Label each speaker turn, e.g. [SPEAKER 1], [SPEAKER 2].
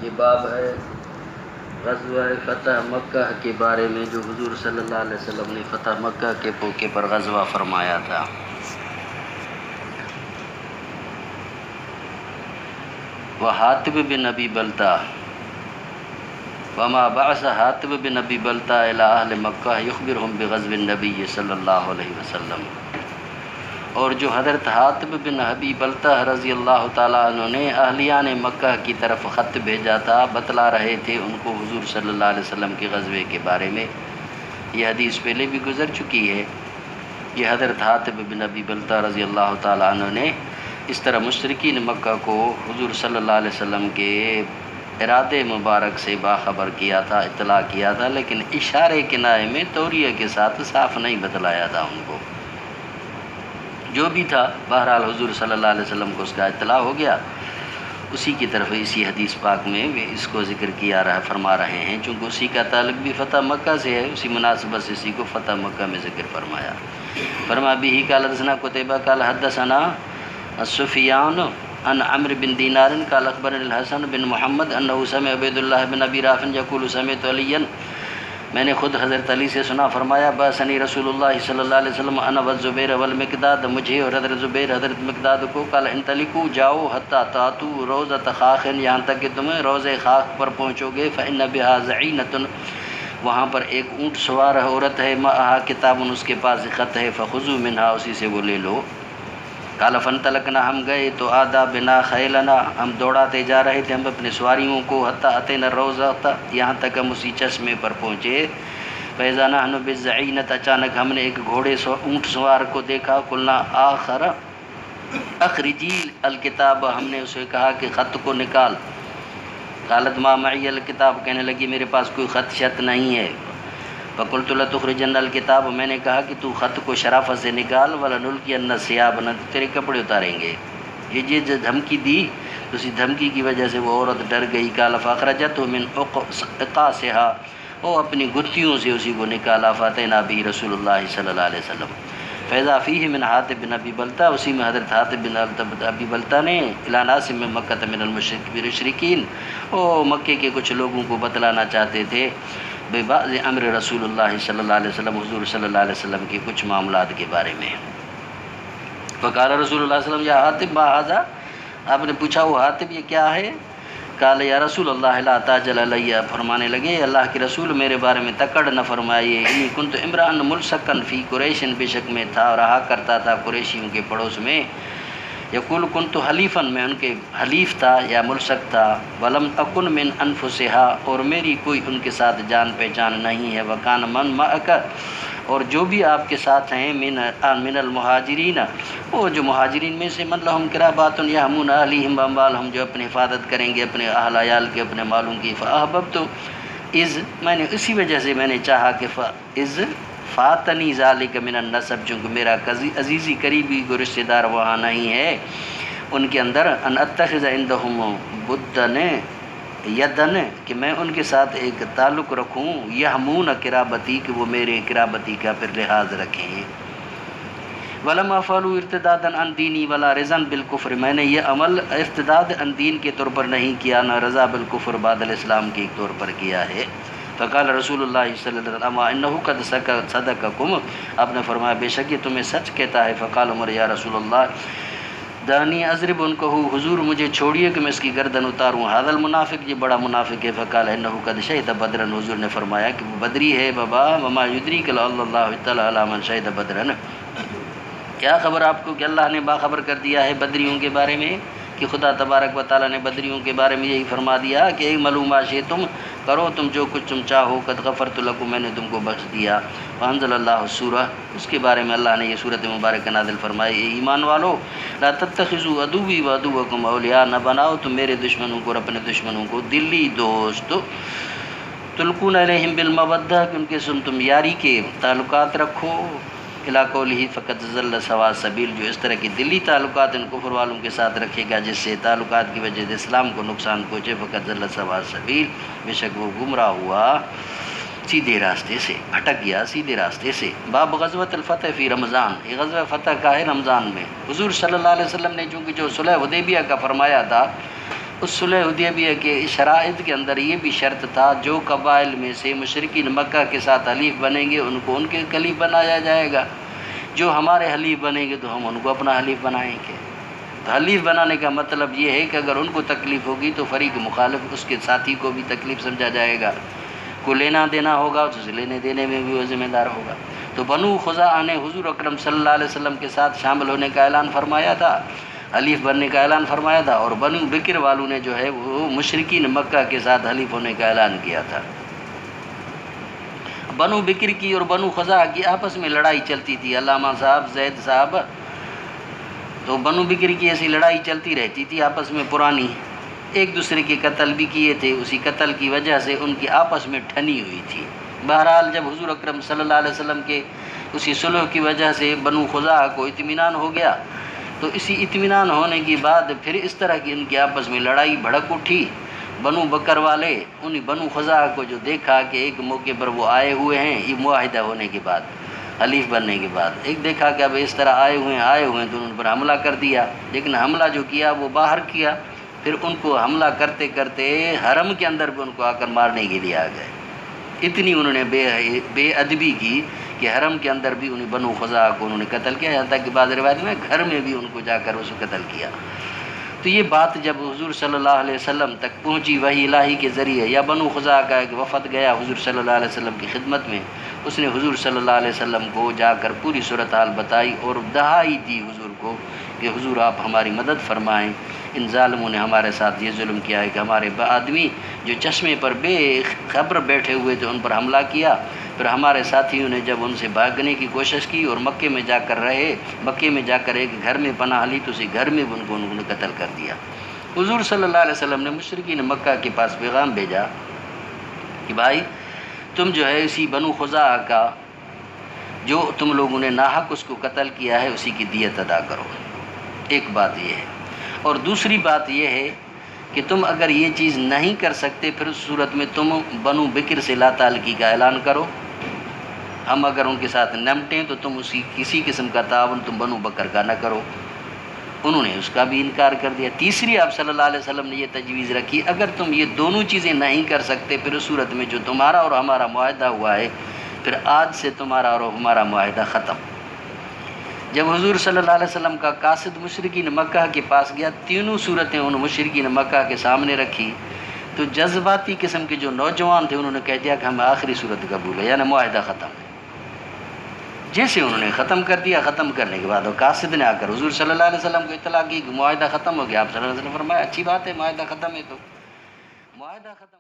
[SPEAKER 1] یہ باب ہے غزوہ فتح مکہ کے بارے میں، جو حضور صلی اللہ علیہ وسلم نے فتح مکہ کے موقع پر غزوہ فرمایا تھا۔ وحاطب بن ابی بلتہ وما بعث حاطب بن ابی بلتہ الی اہل مکہ یخبرہم بغزو النبی صلی اللہ علیہ وسلم، اور جو حضرت حاطب بن ابی بلتہ رضی اللہ تعالیٰ عنہ نے اہلیان مکہ کی طرف خط بھیجا تھا، بتلا رہے تھے ان کو حضور صلی اللہ علیہ وسلم کے غزوے کے بارے میں۔ یہ حدیث پہلے بھی گزر چکی ہے۔ یہ حضرت حاطب بن ابی بلتہ رضی اللہ تعالیٰ عنہ نے اس طرح مشرکین مکہ کو حضور صلی اللہ علیہ وسلم کے ارادے مبارک سے باخبر کیا تھا، اطلاع کیا تھا، لیکن اشارے کنائے میں توریہ کے ساتھ صاف نہیں بتلایا تھا ان کو۔ جو بھی تھا بہرحال حضور صلی اللہ علیہ وسلم کو اس کا اطلاع ہو گیا۔ اسی کی طرف اسی حدیث پاک میں اس کو ذکر کیا فرما رہے ہیں، چونکہ اسی کا تعلق بھی فتح مکہ سے ہے، اسی مناسبت سے اسی کو فتح مکہ میں ذکر فرمایا۔ فرما بھی قال حدثنا قتیبہ قال حدثنا سفیان عن عمرو بن دینار قال اخبرني الحسن بن محمد انه سمع عبید اللہ بن ابی رافع یقول سمعت علیا، میں نے خود حضرت علی سے سنا، فرمایا بعثنی رسول اللہ صلی اللہ علیہ وسلم انا والزبیر والمقداد، مجھے اور حضرت زبیر حضرت مقداد کو، قال انطلقوا جاؤ حتی تاتوا روضۃ خاخ، یہاں تک کہ تم روضہ خاخ پر پہنچو گے، فإن بها زعینۃ، وہاں پر ایک اونٹ سوار عورت ہے، معها کتاب، اس کے پاس خط ہے، فخذوا منها، اسی سے وہ لے لو۔ قال فانطلقنا، ہم گئے تو آدا بنا خیلنا، ہم دوڑاتے جا رہے تھے ہم اپنے سواریوں کو، حتی اتینا الروضۃ، یہاں تک ہم اسی چشمے پر پہنچے، فاذا نحن بالزعینۃ، اچانک ہم نے ایک گھوڑے اونٹ سوار کو دیکھا، قلنا آخر اخرجی الکتاب، ہم نے اسے کہا کہ خط کو نکال، قالت ما معی الکتاب، کہنے لگی میرے پاس کوئی خط شت نہیں ہے، فقلت لتخرجن الکتاب، میں نے کہا کہ تو خط کو شرافت سے نکال، ولنلقین الثیاب، نہ تیرے کپڑے اتاریں گے۔ یہ جو دھمکی دی، اسی دھمکی کی وجہ سے وہ عورت ڈر گئی۔ قال فاخرجته من اقاصها، وہ اپنی گتھیوں سے اسی کو نکالا، فاتینا به رسول اللہ صلی اللہ علیہ وسلم، فاذا فیہ من حاطب بن ابی بلتہ، اسی میں حضرت حاطب بن ابی بلتہ نے الی ناس من مکہ من المشرکین، وہ مکے کے کچھ لوگوں کو بتلانا چاہتے تھے ببعض امر رسول اللہ صلی اللہ علیہ وسلم، حضور صلی اللہ علیہ وسلم کے کچھ معاملات کے بارے میں۔ فقال رسول اللہ صلی اللہ علیہ وسلم یا حاطب ما ھذا، آپ نے پوچھا وہ حاطب یہ کیا ہے؟ قال یا رسول اللہ لا تعجل علی، فرمانے لگے اللہ کے رسول میرے بارے میں تکڑ نہ فرمائیے، انی کنت امرأ ملصقا فی قریش، بے شک میں تھا رہا کرتا تھا قریشیوں کے پڑوس میں، یقول کنت حلیفا، میں ان کے حلیف تھا یا ملصق تھا، ولم اکن من انفسها، اور میری کوئی ان کے ساتھ جان پہچان نہیں ہے، وکان من معک، اور جو بھی آپ کے ساتھ ہیں من المہاجرین، وہ جو مہاجرین میں سے، من لہم قرابات یحمون اہلیہم واموالہم، جو اپنی حفاظت کریں گے اپنے اہل عیال کے، اپنے مالوں کی، فاحببت اذ، میں نے اسی وجہ سے میں نے چاہا کہ اذ فاتنی ذالک من النسب، چونکہ میرا عزیزی قریبی کو رشتہ دار وہاں نہیں ہے ان کے اندر، ان اتخذ عندہم بدن یدن، کہ میں ان کے ساتھ ایک تعلق رکھوں، یحمون قرابتی، کہ وہ میرے قرابتی کا پھر لحاظ رکھیں، ولم افعلوا ارتدادا عن دینی ولا رضا بالکفر، میں نے یہ عمل ارتداد عن دین کے طور پر نہیں کیا، نہ رضا بالکفر بعد الاسلام کے طور پر کیا ہے۔ فقال رسول اللہ صلی اللہ علیہ وسلم انه قد صدقکم، آپ نے فرمایا بے شک یہ تمہیں سچ کہتا ہے۔ فقال عمر یا رسول اللہ دانی اضرب ان کو، حضور مجھے چھوڑیے کہ میں اس کی گردن اتاروں، هذا المنافق، یہ بڑا منافق ہے۔ فقال انه قد شهد بدرا، حضور نے فرمایا کہ وہ بدری ہے بابا، وما يدريك لعل الله اطلع على من شهد بدرا، کیا خبر آپ کو کہ اللہ نے باخبر کر دیا ہے بدریوں کے بارے میں، کہ خدا تبارک و تعالیٰ نے بدریوں کے بارے میں یہی فرما دیا کہ معلومات سے تم کرو تم جو کچھ تم چاہو، قد غفرت لکم، میں نے تم کو بخش دیا۔ وانزل اللہ سورہ، اس کے بارے میں اللہ نے یہ صورت مبارکہ نازل فرمائی، اے ایمان والو لا تتخذوا عدوی وعدوکم اولیاء، نہ بناؤ تم میرے دشمنوں کو اور اپنے دشمنوں کو دلی دوست، تلقون علیہم بالمودہ، کہ ان کے سن تم یاری کے تعلقات رکھو، علاقوں لہی فقط ضل سوا سبیل، جو اس طرح کی دلی تعلقات ان کفر والوں کے ساتھ رکھے گا جس سے تعلقات کی وجہ سے اسلام کو نقصان پہنچے، فقط ضل سوا سبیل، بے شک وہ گمراہ ہوا سیدھے راستے سے، بھٹک گیا سیدھے راستے سے۔ باب غزوۃ الفتح فی رمضان، یہ غزوہ فتح کا ہے رمضان میں۔ حضور صلی اللہ علیہ وسلم نے چونکہ جو صلح حدیبیہ کا فرمایا تھا اس صلح حدیبیہ کے شرائط کے اندر یہ بھی شرط تھا جو قبائل میں سے مشرکین مکہ کے ساتھ حلیف بنیں گے ان کو ان کے حلیف بنایا جائے گا، جو ہمارے حلیف بنیں گے تو ہم ان کو اپنا حلیف بنائیں گے۔ تو حلیف بنانے کا مطلب یہ ہے کہ اگر ان کو تکلیف ہوگی تو فریق مخالف اس کے ساتھی کو بھی تکلیف سمجھا جائے گا، کو لینا دینا ہوگا تو اسے لینے دینے میں بھی وہ ذمہ دار ہوگا۔ تو بنو خزاعہ نے حضور اکرم صلی اللہ علیہ وسلم کے ساتھ شامل ہونے کا اعلان فرمایا تھا، حلیف بننے کا اعلان فرمایا تھا، اور بنو بکر والوں نے جو ہے وہ مشرکین مکہ کے ساتھ حلیف ہونے کا اعلان کیا تھا۔ بنو بکر کی اور بنو خزاعہ کی آپس میں لڑائی چلتی تھی، علامہ صاحب، زید صاحب، تو بنو بکر کی ایسی لڑائی چلتی رہتی تھی آپس میں پرانی، ایک دوسرے کے قتل بھی کیے تھے، اسی قتل کی وجہ سے ان کی آپس میں ٹھنی ہوئی تھی۔ بہرحال جب حضور اکرم صلی اللہ علیہ وسلم کے اسی صلح کی وجہ سے بنو خزاعہ کو اطمینان ہو گیا، تو اسی اطمینان ہونے کے بعد پھر اس طرح کی ان کی آپس میں لڑائی بھڑک اٹھی۔ بنو بکر والے انہیں بنو خزاعہ کو جو دیکھا کہ ایک موقع پر وہ آئے ہوئے ہیں، یہ معاہدہ ہونے کے بعد، حلیف بننے کے بعد، ایک دیکھا کہ اب اس طرح آئے ہوئے ہیں تو ان پر حملہ کر دیا، لیکن حملہ جو کیا وہ باہر کیا، پھر ان کو حملہ کرتے کرتے حرم کے اندر بھی ان کو آ کر مارنے کے لیے آ گئے۔ اتنی انہوں نے بے ادبی کی کہ حرم کے اندر بھی انہیں بنو خزاعہ کو انہوں نے قتل کیا، یہاں تک کہ بعض روایت میں گھر میں بھی ان کو جا کر اس کو قتل کیا۔ تو یہ بات جب حضور صلی اللہ علیہ وسلم تک پہنچی وحی الہی کے ذریعے، یا بنو خزاعہ کا ایک وفد گیا حضور صلی اللہ علیہ وسلم کی خدمت میں، اس نے حضور صلی اللہ علیہ وسلم کو جا کر پوری صورتحال بتائی اور دہائی دی حضور کو کہ حضور آپ ہماری مدد فرمائیں، ان ظالموں نے ہمارے ساتھ یہ ظلم کیا ہے کہ ہمارے آدمی جو چشمے پر بے خبر بیٹھے ہوئے تھے ان پر حملہ کیا، پھر ہمارے ساتھیوں نے جب ان سے بھاگنے کی کوشش کی اور مکے میں جا کر رہے، مکے میں جا کر ایک گھر میں پناہ لی تو اسی گھر میں ان کو انہوں نے قتل کر دیا۔ حضور صلی اللہ علیہ وسلم نے مشرکین مکہ کے پاس پیغام بھیجا کہ بھائی تم جو ہے اسی بنو خزاعہ کا جو تم لوگوں نے ناحق اس کو قتل کیا ہے اسی کی دیت ادا کرو، ایک بات یہ ہے، اور دوسری بات یہ ہے کہ تم اگر یہ چیز نہیں کر سکتے پھر اس صورت میں تم بنو بکر سے لا تعلقی کا اعلان کرو، ہم اگر ان کے ساتھ نمٹیں تو تم اسی کسی قسم کا تعاون تم بنو بکر کا نہ کرو۔ انہوں نے اس کا بھی انکار کر دیا۔ تیسری آپ صلی اللہ علیہ وسلم نے یہ تجویز رکھی، اگر تم یہ دونوں چیزیں نہیں کر سکتے پھر اس صورت میں جو تمہارا اور ہمارا معاہدہ ہوا ہے پھر آج سے تمہارا اور ہمارا معاہدہ ختم۔ جب حضور صلی اللہ علیہ وسلم کا قاصد مشرکین مکہ کے پاس گیا، تینوں صورتیں ان مشرکین مکہ کے سامنے رکھی، تو جذباتی قسم کے جو نوجوان تھے انہوں نے کہہ دیا کہ ہمیں آخری صورت قبول ہے، یعنی معاہدہ ختم ہے۔ جیسے انہوں نے ختم کر دیا، ختم کرنے کے بعد وہ قاصد نے آ کر حضور صلی اللہ علیہ وسلم کو اطلاع کی کہ معاہدہ ختم ہو گیا۔ آپ صلی اللہ علیہ وسلم نے فرمایا اچھی بات ہے، معاہدہ ختم ہے تو معاہدہ ختم